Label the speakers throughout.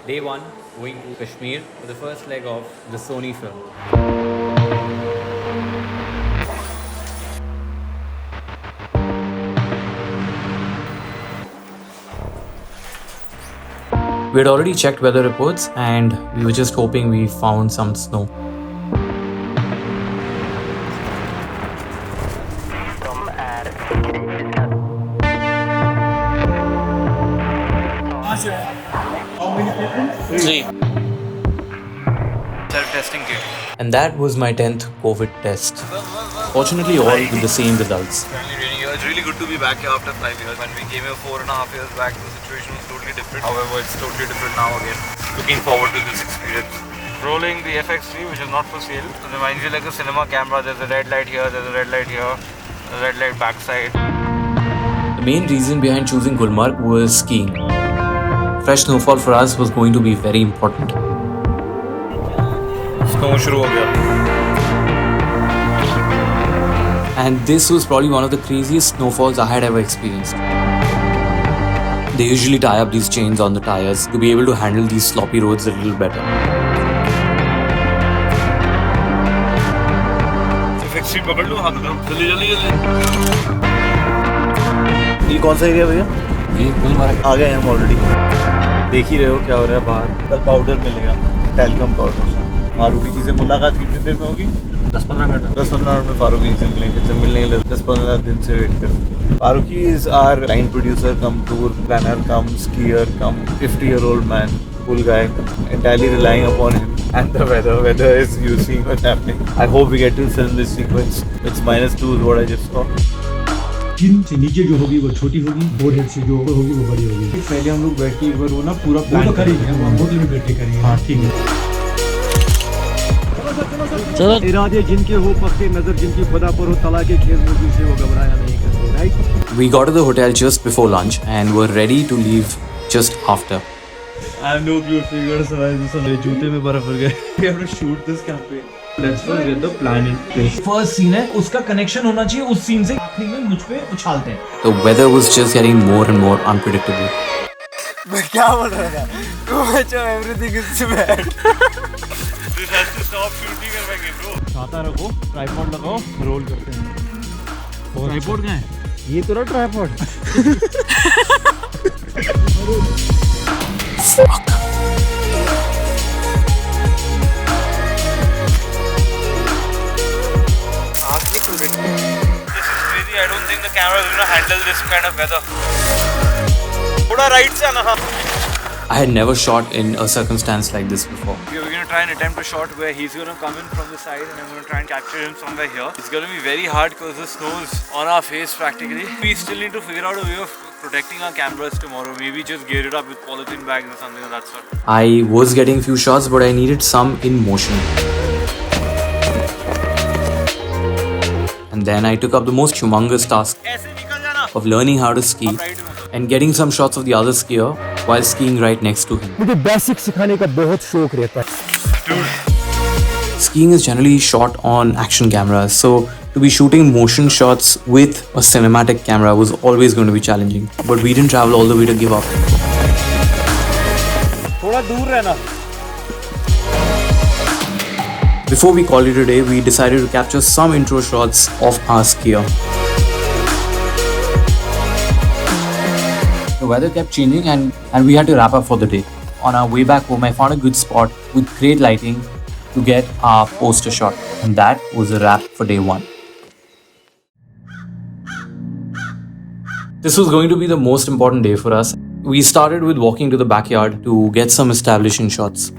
Speaker 1: Day one, going to Kashmir for the first leg of the Sony film. We had already checked weather reports and we were just hoping we found some snow. Three. Self-testing kit. And that was my 10th COVID test. Fortunately, all with the same results.
Speaker 2: It's really good to be back here after 5 years. When we came here 4.5 years back, the situation was totally different. However, it's totally different now again. Looking forward to this experience. Rolling the FX3, which is not for sale. It reminds you like a cinema camera. There's a red light here, there's a red light here, a red light backside.
Speaker 1: The main reason behind choosing Gulmarg was skiing. Fresh snowfall for us was going to be very important.
Speaker 2: Snow shuru ho gaya.
Speaker 1: And this was probably one of the craziest snowfalls I had ever experienced. They usually tie up these chains on the tires to be able to handle these sloppy roads a little better.
Speaker 2: FX3 पकड़ लो हाथ में जल्दी जल्दी जल्दी
Speaker 3: ये कौन सा area भैया?
Speaker 1: ये गुलमर्ग
Speaker 3: आ गए हैं हम ऑलरेडी। देख ही रहे हो क्या हो रहा है बाहर। कल पाउडर मिलेगा, टेलीकॉम पाउडर। फारूकी जी से मुलाकात कितनी देर में होगी? 10-15 मिनट। 10-15 मिनट में फारूकी जी से मिलेंगे। जब मिलने के लिए 10-15 दिन से वेट कर। Farooqui is our line producer, come tour planner, come skier, come 50-year-old man, cool guy. Entirely relying upon him and the weather. Weather is you seeing what's happening. I hope we get to film this sequence. It's -2 is what I just saw.
Speaker 4: जिन से नीचे जो होगी वो छोटी होगी, board head से जो ऊपर होगी वो बड़ी होगी।
Speaker 3: पहले हम लोग बैठ के एक बार वो ना पूरा
Speaker 4: वो तो करेंगे, हम होटल में बैठ के करेंगे।
Speaker 3: हाँ ठीक है। इरादे जिनके हो पक्के, नजर जिनकी खुदा पर हो, तला के खेल मुर्गी से वो घबराया नहीं करते, right?
Speaker 1: We got to the hotel just before lunch and were ready to leave just after.
Speaker 3: I have no clue figure so I just मेरे जूते में बर्फ भर गए। We have to shoot this campaign. Let's first get the plan in place.
Speaker 4: First scene है, उसका connection होना चाहिए उस सीन से। आखिरी में मुझ पे उछालते हैं।
Speaker 1: The weather was just getting more and more unpredictable.
Speaker 3: मैं क्या बोल रहा था? Too much of everything is bad.
Speaker 2: This has to stop shooting and make it bro.
Speaker 3: छाता रखो, ट्राइपॉड लगाओ, रोल करते हैं।
Speaker 4: ट्राइपॉड कहाँ है?
Speaker 3: ये तो ना tripod.
Speaker 2: This is crazy. I don't think the camera is going to handle this kind of weather. थोड़ा right से आना।
Speaker 1: I had never shot in a circumstance like this before.
Speaker 2: We're going to try and attempt a shot where he's going to come in from the side and I'm going to try and capture him somewhere here. It's going to be very hard because the snow is on our face practically. We still need to figure out a way of protecting our cameras tomorrow. Maybe just gear it up with polythene bags or something of that sort.
Speaker 1: I was getting few shots, but I needed some in motion. And then I took up the most humongous task of learning how to ski and getting some shots of the other skier while skiing right next to him.
Speaker 3: मुझे basic सिखाने का बहुत शौक रहता है।
Speaker 1: Skiing is generally shot on action cameras, so to be shooting motion shots with a cinematic camera was always going to be challenging. But we didn't travel all the way to give up.
Speaker 3: थोड़ा दूर रहना।
Speaker 1: Before we called it a day, we decided to capture some intro shots of our skier. The weather kept changing and we had to wrap up for the day. On our way back home, I found a good spot with great lighting to get our poster shot. And that was a wrap for day one. This was going to be the most important day for us. We started with walking to the backyard to get some establishing shots.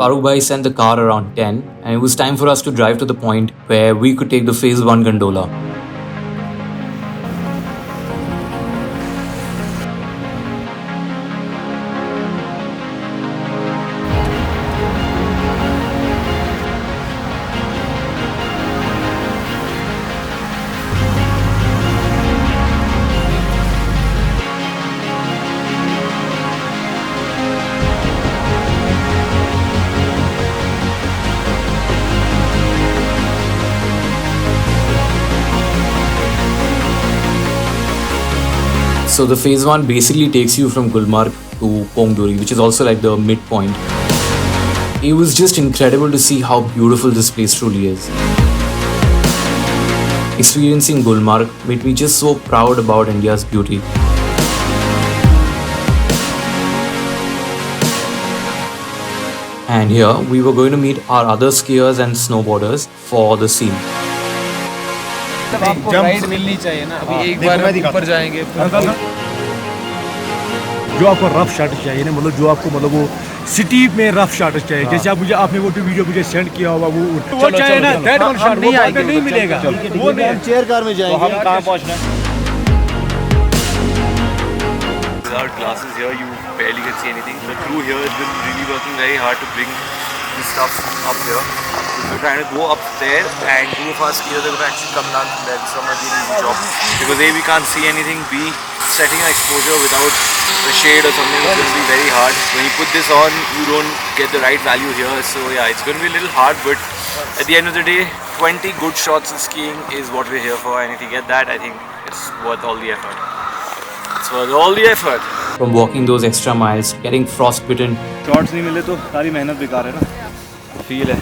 Speaker 1: Farooq Bhai sent the car around 10 and it was time for us to drive to the point where we could take the phase 1 gondola. So the phase 1 basically takes you from Gulmarg to Pongduri, which is also like the midpoint. It was just incredible to see how beautiful this place truly is. Experiencing Gulmarg made me just so proud about India's beauty. And here we were going to meet our other skiers and snowboarders for the scene.
Speaker 5: आपको ride मिलनी चाहिए ना अभी एक बार ऊपर जाएंगे
Speaker 4: जो आपको रफ शॉट चाहिए ना, मतलब जो आपको मतलब वो सिटी में रफ शॉट चाहिए, जैसे आप मुझे आपने वो वीडियो मुझे सेंड किया होगा वो चाहिए ना, दैट वन शॉट वो नहीं मिलेगा, वो नहीं।
Speaker 3: चेयर कार में जाएंगे। हम कहाँ पहुँचना है?
Speaker 2: Without glasses here, you barely can see anything. The crew here has been really working very hard to bring this stuff up here. We're trying to go up there, and two of us skiers are going to actually come down from there. Some are doing an easy job because A, we can't see anything. B, setting an exposure without the shade or something is going to be very hard. When you put this on, you don't get the right value here. So yeah, it's going to be a little hard, but at the end of the day, 20 good shots of skiing is what we're here for, and if you get that, I think it's worth all the effort. It's worth all the effort.
Speaker 1: From walking those extra miles, getting frostbitten,
Speaker 3: shots नहीं मिले तो सारी मेहनत बेकार है ना। Feel है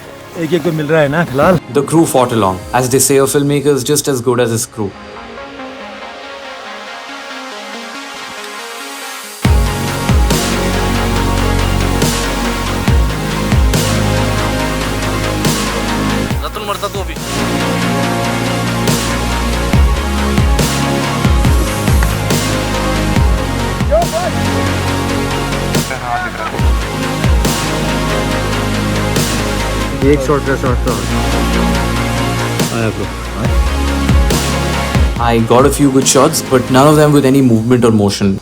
Speaker 4: एक एक को मिल रहा है ना फिलहाल।
Speaker 1: the crew fought along. As they say, a filmmaker is just as good as his crew.
Speaker 2: रतन मरता तो अभी
Speaker 3: एक शॉट का शॉट तो आया bro.
Speaker 1: I got a few good shots, but none of them with any movement or motion.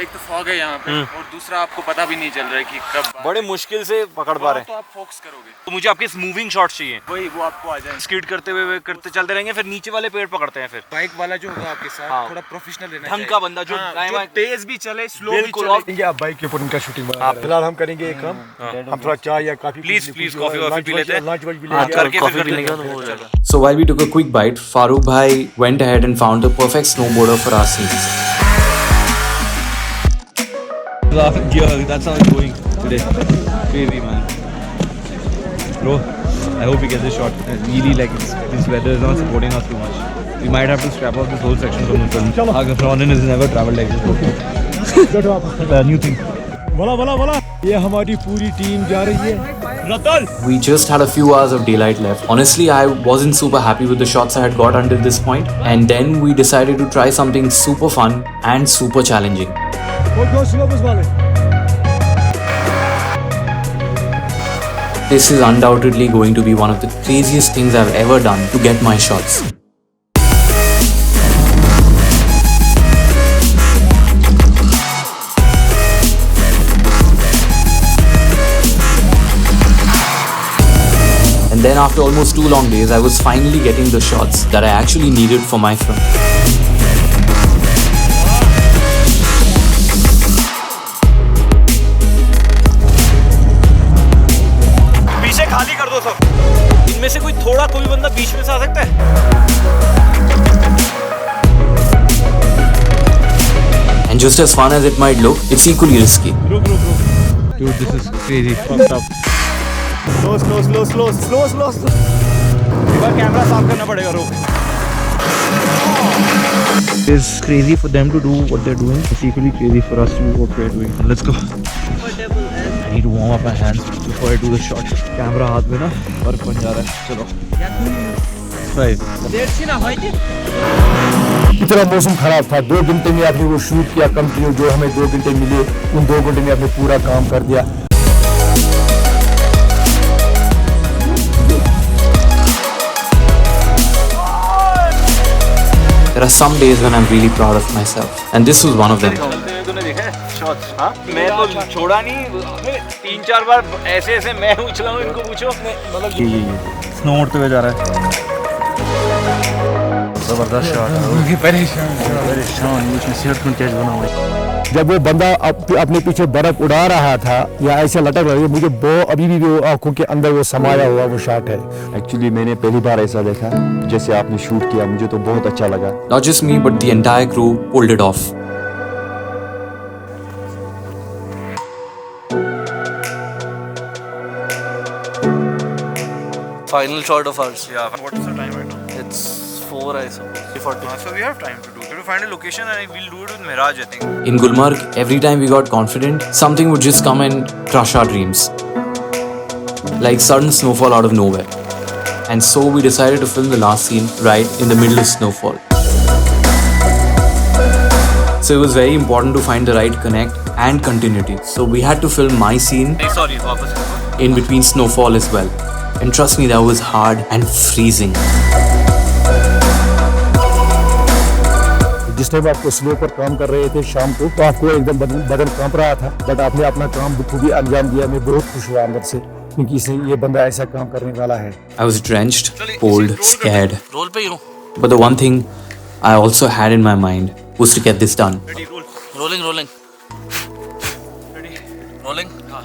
Speaker 5: एक तो fog है यहाँ पे और दूसरा आपको पता भी नहीं चल रहा है कि कब
Speaker 3: बड़े मुश्किल से पकड़ पा रहे
Speaker 5: तो आप फोकस करोगे
Speaker 3: तो मुझे आपके मूविंग शॉट चाहिए।
Speaker 5: वही वो आपको आ जाएंगे।
Speaker 3: स्कीड करते हुए करते चलते रहेंगे, फिर नीचे वाले पेड़ पकड़ते हैं। फिर
Speaker 5: बाइक वाला जो होगा आपके साथ
Speaker 3: हाँ।
Speaker 5: थोड़ा प्रोफेशनल रहना
Speaker 3: ढंग
Speaker 5: चाहिए।
Speaker 3: का बंदा जो
Speaker 5: हाँ,
Speaker 3: दाएं
Speaker 5: जो
Speaker 3: बाएं
Speaker 5: तेज भी चले स्लो भी
Speaker 3: बिल्कुल।
Speaker 5: चले।
Speaker 4: आप बाइक के ऊपर उनका शूटिंग बना रहे हैं। फिलहाल हम करेंगे एक काम, हम थोड़ा चाय या काफी
Speaker 3: प्लीज कॉफी वॉफी पी लेते हैं।
Speaker 4: लंच वंच भी
Speaker 3: करके
Speaker 4: लेंगे।
Speaker 3: फिर निकलेंगे तो हो जाएगा।
Speaker 1: So while we took a quick bite, Farooq bhai went ahead and found the perfect snowboarder for our scenes.
Speaker 3: That's how it's going today. Crazy man. Bro, I hope we get this shot. Really, like this weather is not supporting us too much. We might have to scrap off this whole section from the film. Ronan has never traveled like this. New thing.
Speaker 4: बोला ये हमारी पूरी team जा रही है रतन।
Speaker 1: We just had a few hours of daylight left. Honestly, I wasn't super happy with the shots I had got until this point, and then we decided to try something super fun and super challenging.
Speaker 4: वो दो syllabus वाले।
Speaker 1: This is undoubtedly going to be one of the craziest things I've ever done to get my shots. And then after almost 2 long days, I was finally getting the shots that I actually needed for my film.
Speaker 3: पीछे खाली कर दो सब। इनमें से कोई थोड़ा कोई बंदा बीच में से आ सकता है?
Speaker 1: And just as fun as it might look, it's equally risky.
Speaker 3: Dude, this is crazy. Fucked up.
Speaker 4: Slow
Speaker 3: camera साफ करना पड़ेगा। रोक। It's crazy for them to do what they're doing. It's equally crazy for us to do what we're doing. Let's go. I need to warm up my hands before I do the shot. Camera हाथ में ना बर्फ बन जा रहा है। चलो।
Speaker 4: इतना मौसम खराब था, 2 घंटे में आपने वो शूट किया कंटिन्यू, जो हमें 2 घंटे मिले उन 2 घंटे में आपने पूरा काम कर दिया।
Speaker 1: There are some days when I'm really proud of myself, and this was one of them.
Speaker 3: तूने देखा है शॉट्स? हाँ, मैं तो छोड़ा नहीं। 3-4 बार ऐसे मैं उछला हूँ। इनको पूछो मतलब स्नो उड़ते हुए जा रहा है। जबरदस्त शॉट है। परेशान उसमें सेट को तेज बना हुआ है।
Speaker 4: जब वो बंदा अपने पीछे बर्फ उड़ा रहा था या ऐसे लटक रहा है, मुझे वो अभी भी वो आंखों के अंदर वो समाया हुआ वो शॉट है।
Speaker 6: एक्चुअली मैंने पहली बार ऐसा देखा जैसे आपने शूट किया, मुझे तो बहुत अच्छा लगा।
Speaker 1: Not just me, but the entire crew pulled it off.
Speaker 7: Final shot of ours.
Speaker 2: Yeah. What is the time right now?
Speaker 7: It's 4 I suppose.
Speaker 2: So we have time to do. To find a location and we'll do it with Miraj, I think.
Speaker 1: In Gulmarg, every time we got confident, something would just come and crush our dreams. Like sudden snowfall out of nowhere. And so we decided to film the last scene right in the middle of snowfall. So it was very important to find the right connect and continuity. So we had to film my scene in between snowfall as well. And trust me, that was hard and freezing.
Speaker 4: जिस time आपको snow पर काम कर रहे थे शाम को, तो आपको एकदम बदन कांप रहा था, बट आपने अपना काम बखूबी अंजाम दिया. मैं बहुत खुश हुआ अंदर से, क्योंकि ये बंदा ऐसा काम करने वाला है.
Speaker 1: I was drenched, cold, scared.
Speaker 7: Role पे ही हूँ.
Speaker 1: But the one thing I also had in my mind was to get this done.
Speaker 7: Rolling. हाँ.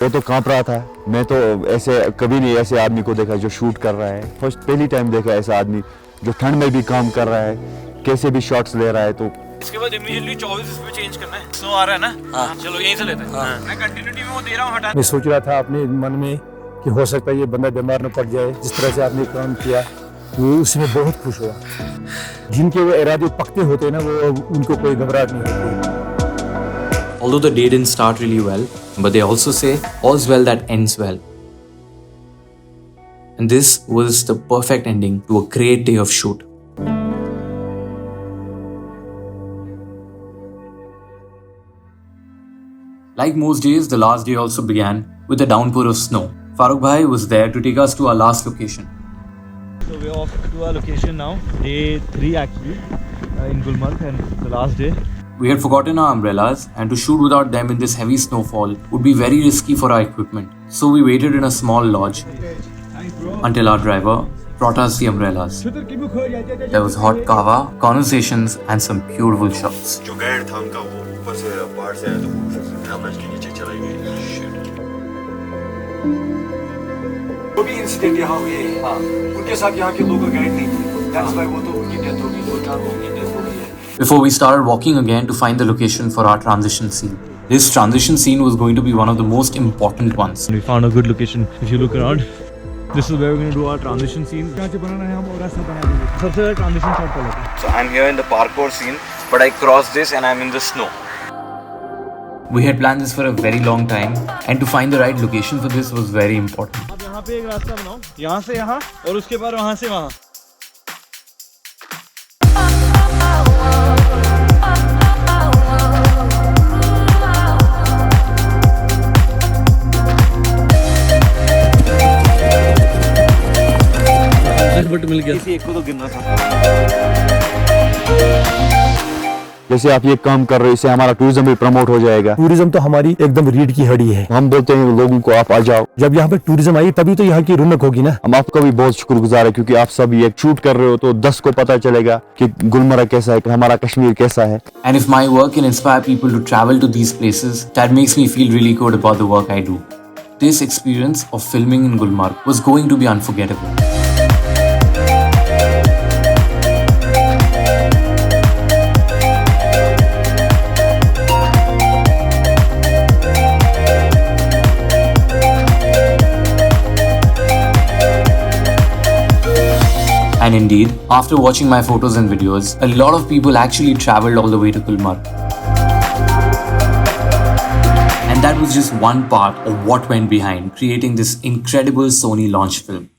Speaker 6: वो तो कांप रहा था. मैं तो ऐसे कभी नहीं ऐसे आदमी को देखा जो शूट कर रहा है. फर्स्ट पहली टाइम देखा ऐसा आदमी जो ठंड में भी काम कर रहा है, कैसे भी शॉट्स ले रहा है. तो
Speaker 2: इसके बाद इमीडिएटली 24 इस पे चेंज करना है. स्नो आ रहा है ना? हाँ. चलो यहीं से लेते हैं. मैं कंटिन्यूटी में वो दे रहा हूँ, हटा.
Speaker 4: मैं सोच रहा था अपने मन में कि हो सकता है ये बंदा बीमार न पड़ जाए. जिस तरह से आपने काम किया, वो उसमें बहुत खुश हुआ. जिनके वो इरादे पक्के होते हैं ना, वो उनको कोई घबराहट नहीं होती.
Speaker 1: Although the day didn't start really well, but they also say all's well that ends well. And this was the perfect ending to a great day of shoot. Like most days, the last day also began with a downpour of snow. Farooq Bhai was there to take us to our last location.
Speaker 3: So we're off to our location now, day 3 actually, in Gulmarg, and the last day.
Speaker 1: We had forgotten our umbrellas, and to shoot without them in this heavy snowfall would be very risky for our equipment. So we waited in a small lodge until our driver brought us the umbrellas. There was hot kava, conversations, and some beautiful shots.
Speaker 8: जो guide था उनका वो ऊपर से पहाड़ से आया तो कैमरा के नीचे चला गया.
Speaker 4: जो भी इंसिडेंट यहाँ हुए, उनके साथ यहाँ के लोकल गाइड नहीं थे. That's why वो तो उनकी डेथ हो गई, 2-4 लोगों की डेथ हो गई है.
Speaker 1: Before we started walking again to find the location for our transition scene. This transition scene was going to be one of the most important ones.
Speaker 3: We found a good location. If you look around, this is where we're going to do our transition scene.
Speaker 4: यहाँ से बनाना है हम और ऐसा बना देंगे. सबसे पहले ट्रांजिशन शॉट कर लेते हैं.
Speaker 2: So I'm here in the parkour scene, but I crossed this and I'm in the snow.
Speaker 1: We had planned this for a very long time, and to find the right location for this was very important.
Speaker 3: अब यहाँ पे एक रास्ता बनाओ, यहाँ से यहाँ और उसके बाद वहाँ से वहाँ. बट मिल गया. किसी एक को तो गिनना था.
Speaker 6: जैसे आप ये काम कर रहे हो, इससे हमारा टूरिज्म भी प्रमोट हो जाएगा.
Speaker 4: टूरिज्म तो हमारी एकदम रीढ़ की हड्डी है.
Speaker 6: हम बोलते हैं लोगों को आप आ जाओ.
Speaker 4: जब यहाँ पे टूरिज्म आई तभी तो यहाँ की रौनक होगी ना.
Speaker 6: हम आपका भी बहुत शुक्रगुजार है, क्योंकि आप सब ये शूट कर रहे हो तो 10 को पता चलेगा कि गुलमर्ग कैसा है, हमारा कश्मीर कैसा है.
Speaker 1: And if my work can inspire people to travel to these places, that makes me feel really good about the work I do. This experience of filming in Gulmarg was going to be unforgettable. And indeed, after watching my photos and videos, a lot of people actually traveled all the way to Gulmarg. And that was just one part of what went behind creating this incredible Sony launch film.